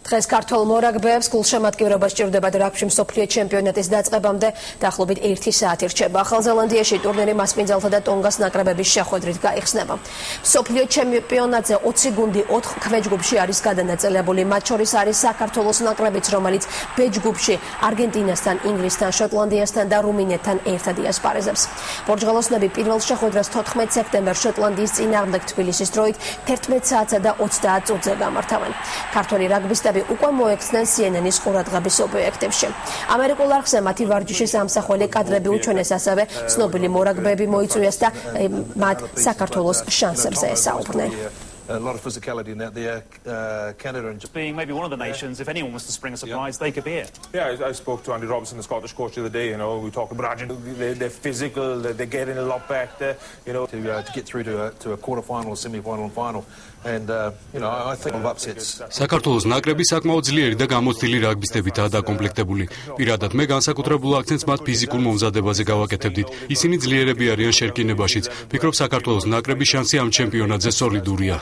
დღეს ქართველ მორაგბეებს გულშემატკივრობა სჭირდებათ რაგბში მსოფლიო ჩემპიონატის დაწყებამდე დაახლოებით 1 საათი რჩება. ახალზელანდიაში ტურნირი მასპინძელთა და ტონგას ნაკრებების შეხვედრით გაიხსნება. მსოფლიო ჩემპიონატზე 20 გუნდი 4 ქვეჯგუფში არის გადანაწილებული. მათ შორის არის საქართველოს ნაკრებიც, რომელიც ბეჯგუფში არგენტინასთან, ინგლისთან, შოტლანდიასთან და რუმინეთთან ერთად იასპარეზებს. პორტუგალოსნები პირველ შეხვედრას 14 სექტემბერს შოტლანდიის წინააღმდეგ თბილისის დროით 11 საათსა და 30 წუთზე გამართავენ. ქართველი რაგბისტები უკვე მოექცნენ CNN-ის ყურადღების ობიექტივში. ამერიკულ არხზე მათი ვარჯიშის ამსახველი კადრები უჩვენეს, ასევე ცნობილი მორაგბეები მოიწვიეს და მათ საქართველოს შანსებზე ესაუბრნენ. A lot of physicality in that there. Canada and being maybe one of the nations, if anyone was to spring a surprise, they could be it. Yeah, I spoke to Andy Robertson, the Scottish coach, the other day. We talked about Argentina. They're physical. They're getting a lot better. To get through to a quarter-final, semi-final, and final. And I think of upsets. საქართველოს ნაკრები საკმაოდ ძლიერი და გამოცდილი რაგბისტებითაა დაკომპლექტებული. პირადად მე განსაკუთრებულ აქცენტს მათ ფიზიკურ მომზადებაზე გავაკეთებდით. ისინი ძლიერები არიან შერკინებაშიც. ვფიქრობ, საქართველოს ნაკრების შანსი ამ ჩემპიონატზე სოლიდურია.